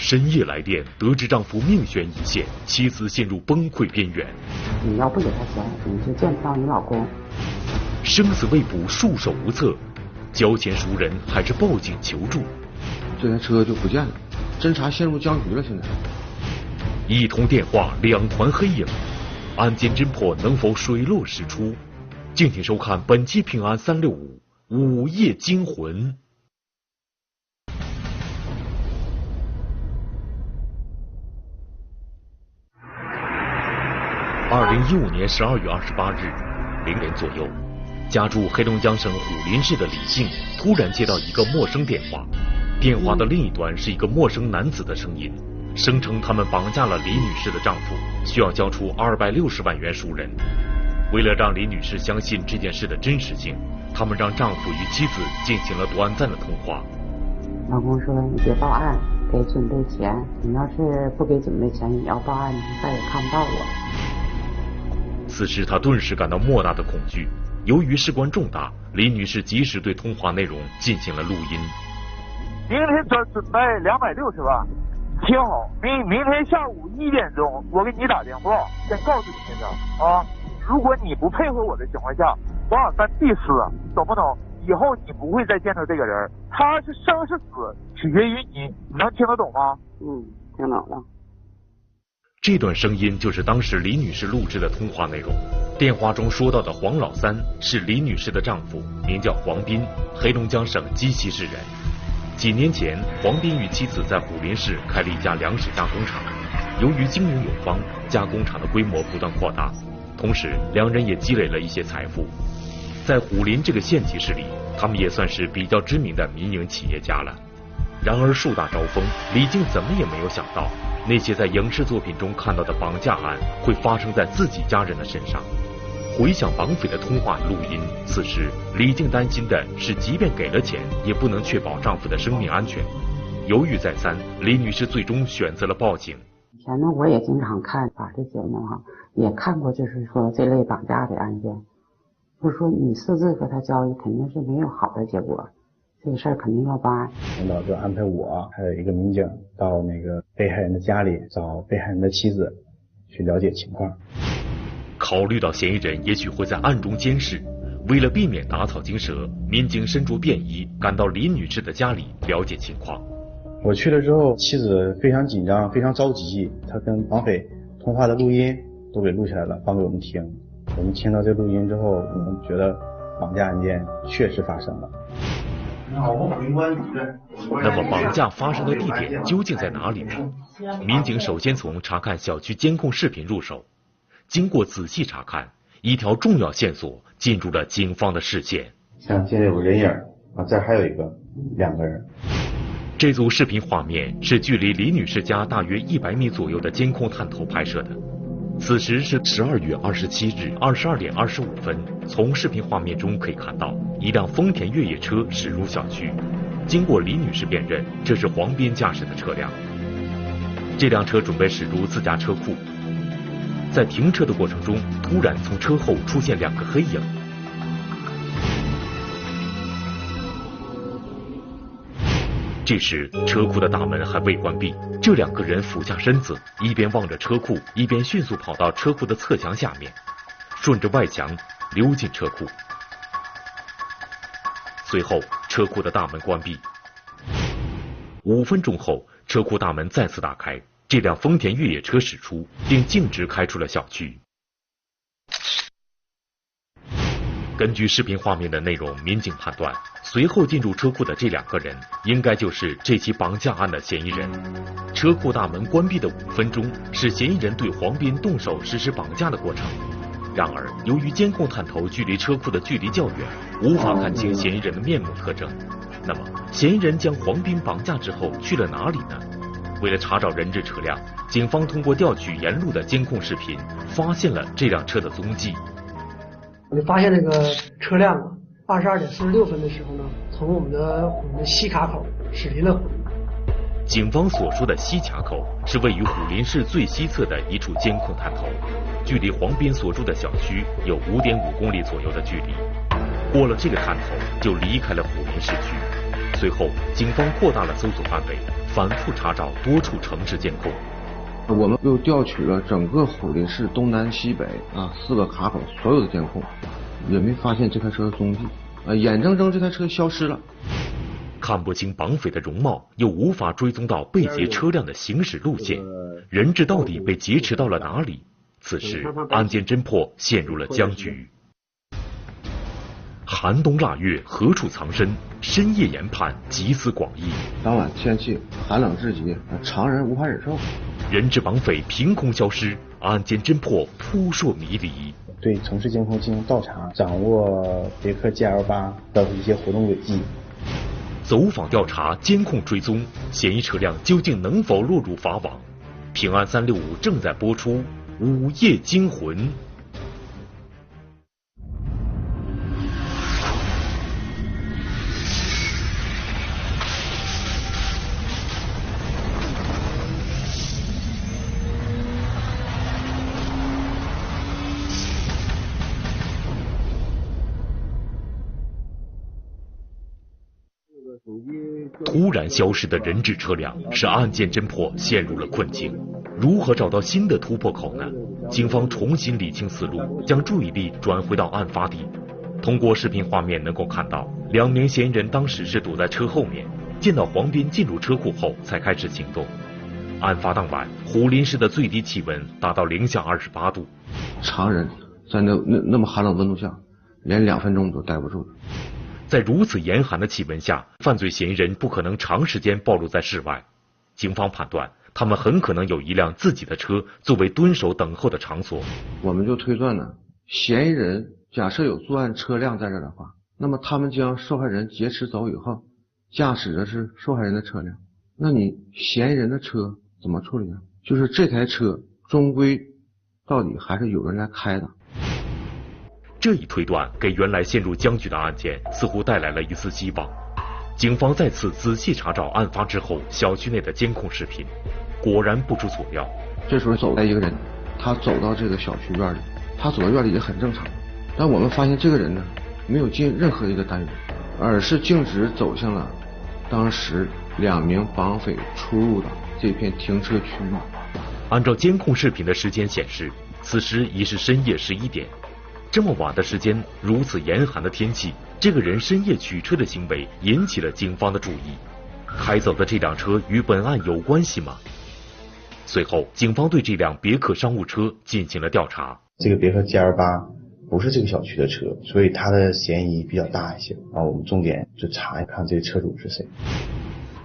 深夜来电，得知丈夫命悬一线，妻子陷入崩溃边缘。你要不给他钱，你就见不到你老公。生死未卜，束手无策，交钱赎人还是报警求助？这台车就不见了，侦查陷入僵局了。现在一通电话，两团黑影，案件侦破能否水落石出？敬请收看本期《平安365午夜惊魂》。2015年12月28日0点左右，家住黑龙江省虎林市的李静突然接到一个陌生电话，电话的另一端是一个陌生男子的声音，声称他们绑架了李女士的丈夫，需要交出260万元赎人。为了让李女士相信这件事的真实性，他们让丈夫与妻子进行了短暂的通话。老公说：“你别报案，给准备钱。你要是不给准备钱，你要报案，你再也看不到我。”此时他顿时感到莫大的恐惧。由于事关重大，李女士及时对通话内容进行了录音。明天准备260万，听好，明天下午1点钟我给你打电话，先告诉你一声啊，如果你不配合我的情况下，保养单必撕，懂不懂？以后你不会再见到这个人，他是生是死取决于你，你能听得懂吗？听懂了。这段声音就是当时李女士录制的通话内容。电话中说到的黄老三是李女士的丈夫，名叫黄斌，黑龙江省鸡西市人。几年前，黄斌与妻子在虎林市开了一家粮食加工厂，由于经营有方，加工厂的规模不断扩大，同时两人也积累了一些财富。在虎林这个县级市里，他们也算是比较知名的民营企业家了。然而树大招风，李静怎么也没有想到，那些在影视作品中看到的绑架案会发生在自己家人的身上。回想绑匪的通话录音，此时李静担心的是，即便给了钱，也不能确保丈夫的生命安全。犹豫再三，李女士最终选择了报警。以前呢，我也经常看法制节目哈，也看过就是说这类绑架的案件，就是说你私自和他交易，肯定是没有好的结果。这个事儿肯定要报案。领导就安排我还有一个民警到那个被害人的家里找被害人的妻子去了解情况。考虑到嫌疑人也许会在暗中监视，为了避免打草惊蛇，民警身着便衣赶到李女士的家里了解情况。我去了之后，妻子非常紧张，非常着急，她跟绑匪通话的录音都给录下来了，放给我们听。我们听到这录音之后，我们觉得绑架案件确实发生了。那么绑架发生的地点究竟在哪里呢？民警首先从查看小区监控视频入手，经过仔细查看，一条重要线索进入了警方的视线。像现在有人影啊，这还有2个人。这组视频画面是距离李女士家大约100米左右的监控探头拍摄的。此时是12月27日22点25分，从视频画面中可以看到，一辆丰田越野车驶入小区。经过李女士辨认，这是黄斌驾驶的车辆。这辆车准备驶入自家车库，在停车的过程中，突然从车后出现2个黑影。这时车库的大门还未关闭，这2个人俯下身子，一边望着车库，一边迅速跑到车库的侧墙下面，顺着外墙溜进车库。随后车库的大门关闭。5分钟后，车库大门再次打开，这辆丰田越野车驶出，并径直开出了小区。根据视频画面的内容，民警判断，随后进入车库的这2个人应该就是这起绑架案的嫌疑人。车库大门关闭的5分钟是嫌疑人对黄斌动手实施绑架的过程。然而，由于监控探头距离车库的距离较远，无法看清嫌疑人的面目特征。那么，嫌疑人将黄斌绑架之后去了哪里呢？为了查找人质车辆，警方通过调取沿路的监控视频，发现了这辆车的踪迹。我就发现这个车辆22点46分的时候呢，从我们的西卡口驶离了虎林。警方所说的西卡口是位于虎林市最西侧的一处监控探头，距离黄斌所住的小区有5.5公里左右的距离。过了这个探头，就离开了虎林市区。随后，警方扩大了搜索范围，反复查找多处城市监控。我们又调取了整个虎林市东南西北4个卡口所有的监控，也没发现这台车的踪迹，眼睁睁这台车消失了。看不清绑匪的容貌，又无法追踪到被劫车辆的行驶路线，人质到底被劫持到了哪里？此时案件侦破陷入了僵局。寒冬腊月，何处藏身？深夜研判，集思广益。当晚天气寒冷至极，常人无法忍受。人质绑匪凭空消失，案件侦破扑朔迷离。对城市监控进行倒查，掌握别克 GL8 的一些活动轨迹。走访调查，监控追踪，嫌疑车辆究竟能否落入法网？平安365正在播出《午夜惊魂》。突然消失的人质车辆使案件侦破陷入了困境，如何找到新的突破口呢？警方重新理清思路，将注意力转回到案发地。通过视频画面能够看到，2名嫌疑人当时是躲在车后面，见到黄斌进入车库后才开始行动。案发当晚，虎林市的最低气温达到-28度，常人在那么寒冷温度下，连2分钟都待不住。在如此严寒的气温下，犯罪嫌疑人不可能长时间暴露在室外。警方判断，他们很可能有一辆自己的车作为蹲守等候的场所。我们就推断呢，嫌疑人假设有作案车辆在这的话，那么他们将受害人劫持走以后，驾驶的是受害人的车辆。那你嫌疑人的车怎么处理呢？就是这台车终归到底还是有人来开的。这一推断给原来陷入僵局的案件似乎带来了一丝希望。警方再次仔细查找案发之后小区内的监控视频，果然不出所料。这时候走来一个人，他走到这个小区院里，他走到院里也很正常，但我们发现这个人呢，没有进任何一个单元，而是径直走向了当时2名绑匪出入的这片停车区域。按照监控视频的时间显示，此时已是深夜11点。这么晚的时间，如此严寒的天气，这个人深夜取车的行为引起了警方的注意。开走的这辆车与本案有关系吗？随后，警方对这辆别克商务车进行了调查。这个别克 GL8 不是这个小区的车，所以他的嫌疑比较大一些。我们重点就查一看这个车主是谁。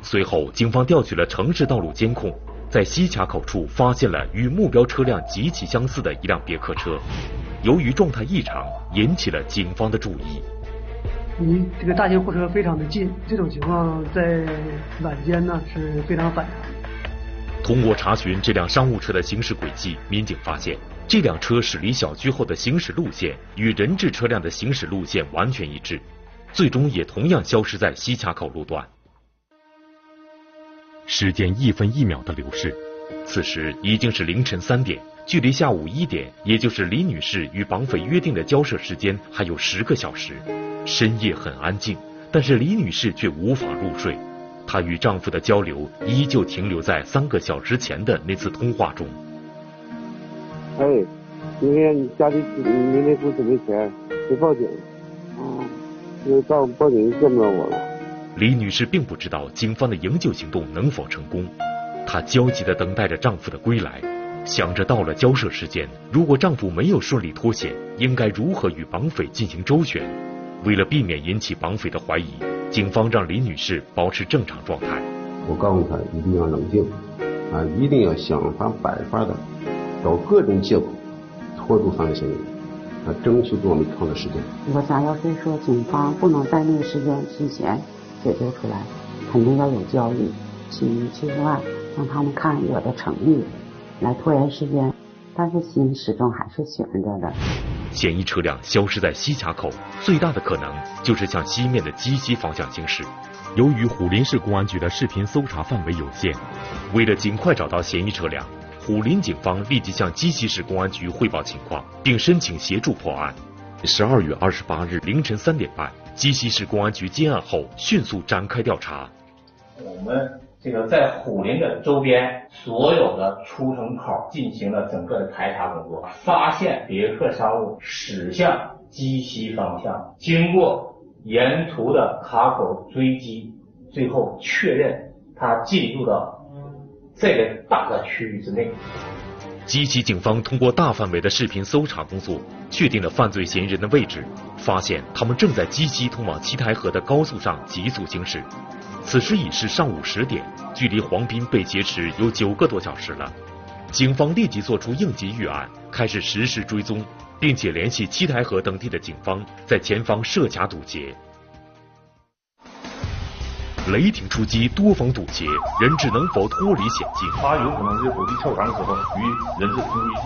随后，警方调取了城市道路监控，在西卡口处发现了与目标车辆极其相似的一辆别克车。由于状态异常，引起了警方的注意。离这个大型货车非常的近，这种情况在晚间呢是非常反常。通过查询这辆商务车的行驶轨迹，民警发现这辆车驶离小区后的行驶路线与人质车辆的行驶路线完全一致，最终也同样消失在西卡口路段。时间1分1秒的流逝，此时已经是凌晨3点。距离下午1点，也就是李女士与绑匪约定的交涉时间还有10个小时。深夜很安静，但是李女士却无法入睡。她与丈夫的交流依旧停留在3个小时前的那次通话中。明天你家里明天不准备钱，别报警。因为报警就见不到我了。李女士并不知道警方的营救行动能否成功，她焦急地等待着丈夫的归来。想着到了交涉时间，如果丈夫没有顺利脱险，应该如何与绑匪进行周旋。为了避免引起绑匪的怀疑，警方让李女士保持正常状态。我告诉她一定要冷静，一定要想方百法的找各种借口拖住犯罪嫌疑人，争取给我们创造时间。我想要是说警方不能在那个时间之前解决出来，肯定要有交易，70万，让他们看我的诚意。来拖延时间，但是心始终还是悬着的。嫌疑车辆消失在西卡口，最大的可能就是向西面的鸡西方向行驶。由于虎林市公安局的视频搜查范围有限，为了尽快找到嫌疑车辆，虎林警方立即向鸡西市公安局汇报情况，并申请协助破案。12月28日凌晨3点半，鸡西市公安局接案后迅速展开调查。我们这个在虎林的周边所有的出城口进行了整个的排查工作，发现别克商务驶向鸡西方向，经过沿途的卡口追击，最后确认他进入到这个大的区域之内。鸡西警方通过大范围的视频搜查工作，确定了犯罪嫌疑人的位置，发现他们正在鸡西通往七台河的高速上急速行驶。此时已是上午10点，距离黄斌被劫持有9个多小时了。警方立即做出应急预案，开始实施追踪，并且联系七台河等地的警方，在前方设卡堵截。雷霆出击，多方堵截，人质能否脱离险境？他有可能是火力跳墙的时候与人质同归于尽。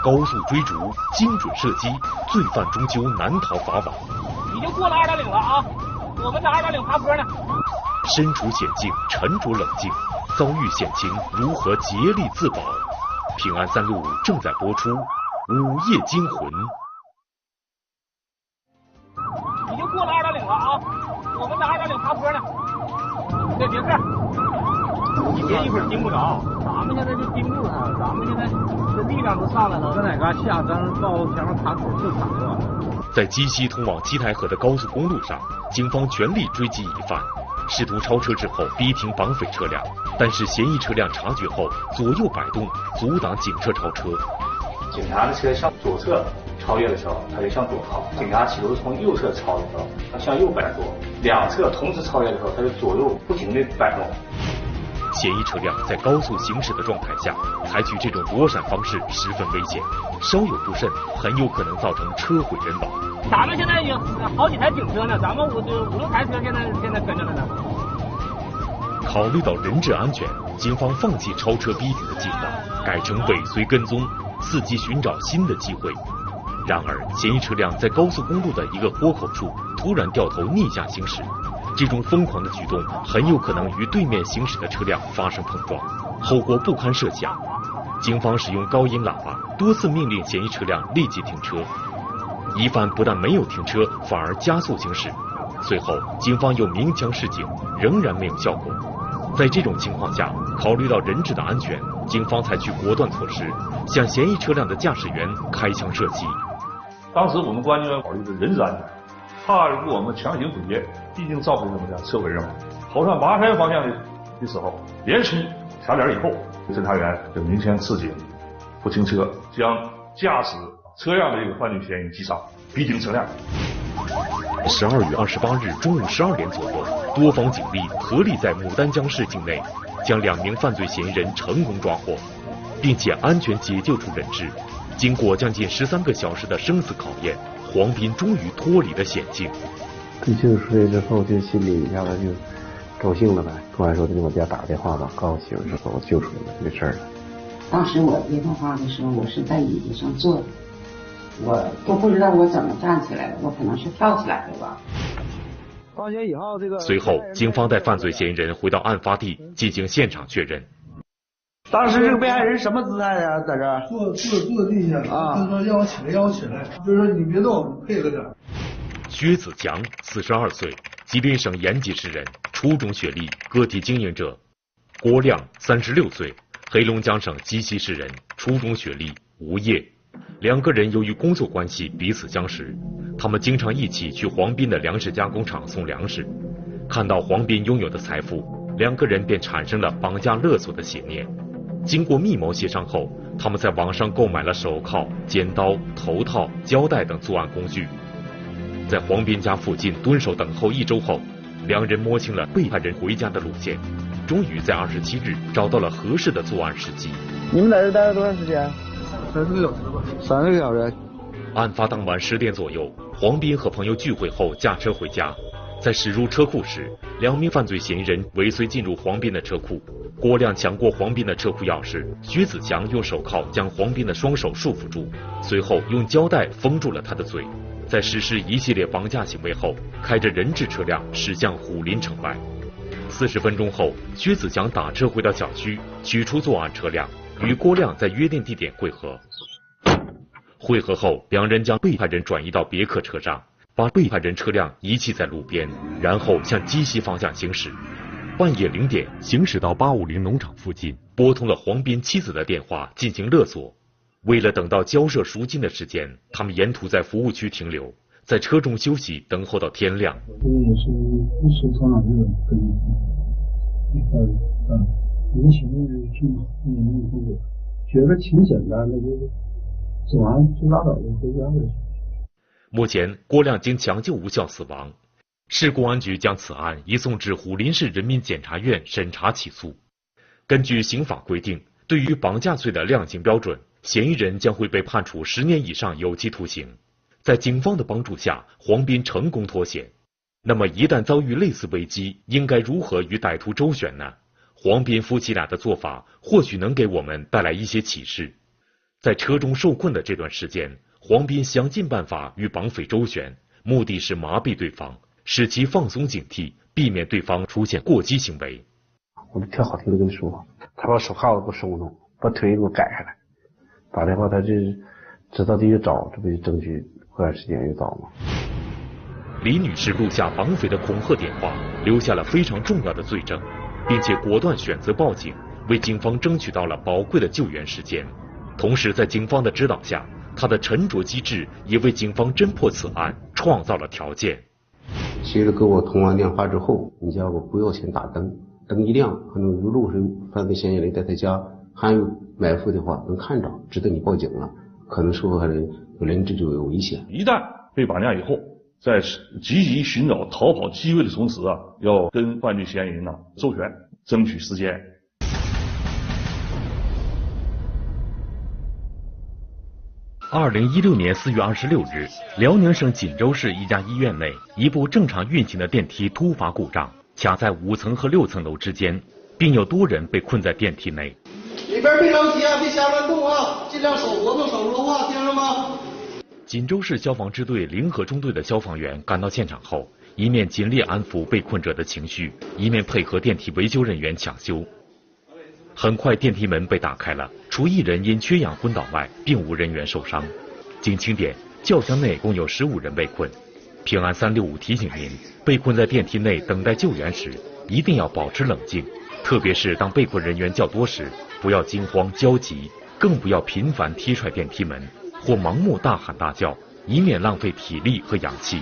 高速追逐，精准射击，罪犯终究难逃法网。已经过了2.0了啊，我们在2.0爬坡呢。身处险境，沉着冷静，遭遇险情如何竭力自保？平安3路正在播出《午夜惊魂》。已经过了2.0了啊，我们在2.0爬坡呢。对，别事，你别一会儿盯不着，咱们现在就盯住他，咱们现在这力量都上来了。搁哪嘎下，咱到前面卡口就卡了。在鸡西通往七台河的高速公路上，警方全力追击疑犯，试图超车之后逼停绑匪车辆，但是嫌疑车辆察觉后左右摆动，阻挡警车超车。警察的车向左侧超越的时候，他就向左靠；警察企图从右侧超的时候，他向右摆动；两侧同时超越的时候，他就左右不停地摆动。嫌疑车辆在高速行驶的状态下，采取这种躲闪方式十分危险，稍有不慎，很有可能造成车毁人亡。咱们现在有好几台警车呢，咱们5、6台车现在跟着了呢。考虑到人质安全，警方放弃超车逼停的计划，改成尾随跟踪，伺机寻找新的机会。然而，嫌疑车辆在高速公路的一个豁口处突然掉头逆向行驶，这种疯狂的举动很有可能与对面行驶的车辆发生碰撞，后果不堪设想。警方使用高音喇叭多次命令嫌疑车辆立即停车，疑犯不但没有停车，反而加速行驶。随后，警方又鸣枪示警，仍然没有效果。在这种情况下，考虑到人质的安全，警方采取果断措施，向嫌疑车辆的驾驶员开枪射击。当时我们关键要考虑的人质安全，怕如果我们强行堵截，毕竟造成什么呢？车毁人亡。逃窜麻山方向的时候，连冲卡点以后，侦查员就鸣枪示警，不停车，将驾驶车辆的这个犯罪嫌疑击杀，逼停车辆。12月28日中午12点左右，多方警力合力在牡丹江市境内将2名犯罪嫌疑人成功抓获，并且安全解救出人质。经过将近13个小时的生死考验，黄斌终于脱离了险境。救出来之后，就心里一下子就高兴了呗。公安说就给我家打个电话吧，告诉媳妇说我救出来了，没事了。当时我接电话的时候，我是在椅子上坐着，我都不知道我怎么站起来的，我可能是跳起来的吧。放学以后，随后，警方带犯罪嫌疑人回到案发地进行现场确认。当时这个被害人什么姿态呀？在这儿坐地下啊，他说让我起来，让我起来，就是说你别动，配合点。薛子强，42岁，吉林省延吉市人，初中学历，个体经营者。郭亮，36岁，黑龙江省鸡西市人，初中学历，无业。2个人由于工作关系彼此相识，他们经常一起去黄斌的粮食加工厂送粮食。看到黄斌拥有的财富，2个人便产生了绑架勒索的邪念。经过密谋协商后，他们在网上购买了手铐、剪刀、头套、胶带等作案工具。在黄斌家附近蹲守等候1周后，2人摸清了被害人回家的路线，终于在27日找到了合适的作案时机。你们在这待了多长时间？3、4个小时吧。3、4个小时。案发当晚10点左右，黄斌和朋友聚会后驾车回家，在驶入车库时，2名犯罪嫌疑人尾随进入黄斌的车库。郭亮抢过黄斌的车库钥匙，薛子强用手铐将黄斌的双手束缚住，随后用胶带封住了他的嘴。在实施一系列绑架行为后，开着人质车辆驶向虎林城外。40分钟后，薛子强打车回到小区，取出作案车辆，与郭亮在约定地点会合。会合后，2人将被害人转移到别克车上，把被害人车辆遗弃在路边，然后向鸡西方向行驶。半夜0点行驶到850农场附近，拨通了黄斌妻子的电话进行勒索。为了等到交涉赎金的时间，他们沿途在服务区停留，在车中休息，等候到天亮。我也是不收藏这个跟一块人情这么好，觉得挺简单的，就是整完就拉倒就回家了。目前，郭亮经抢救无效死亡。市公安局将此案移送至虎林市人民检察院审查起诉。根据刑法规定，对于绑架罪的量刑标准，嫌疑人将会被判处10年以上有期徒刑。在警方的帮助下，黄斌成功脱险。那么，一旦遭遇类似危机，应该如何与歹徒周旋呢？黄斌夫妻俩的做法或许能给我们带来一些启示。在车中受困的这段时间，黄斌想尽办法与绑匪周旋，目的是麻痹对方，使其放松警惕，避免对方出现过激行为。我就特好听的跟你说，他把手铐子给我松松，把腿给我改下来，打电话他就知道地就找，这不就争取过段时间就找吗？李女士录下绑匪的恐吓电话，留下了非常重要的罪证，并且果断选择报警，为警方争取到了宝贵的救援时间。同时，在警方的指导下，她的沉着机智也为警方侦破此案创造了条件。其实跟我通完电话之后，你叫我不要钱打灯，灯一亮，可能有路上犯罪嫌疑人在他家还有埋伏的话，能看着，知道你报警了，可能受害人有人质就有危险。一旦被绑架以后，在积极寻找逃跑机会的同时要跟犯罪嫌疑人周旋，争取时间。2016年4月26日，辽宁省锦州市一家医院内，一部正常运行的电梯突发故障，卡在5层和6层楼之间，并有多人被困在电梯内。里边别着急啊，别瞎乱动啊，尽量少活动，少说话，听着吗？锦州市消防支队临河中队的消防员赶到现场后，一面尽力安抚被困者的情绪，一面配合电梯维修人员抢修。很快，电梯门被打开了，除1人因缺氧昏倒外，并无人员受伤。经清点，轿厢内共有15人被困。平安365提醒您，被困在电梯内等待救援时，一定要保持冷静，特别是当被困人员较多时，不要惊慌焦急，更不要频繁踢踹电梯门或盲目大喊大叫，以免浪费体力和氧气。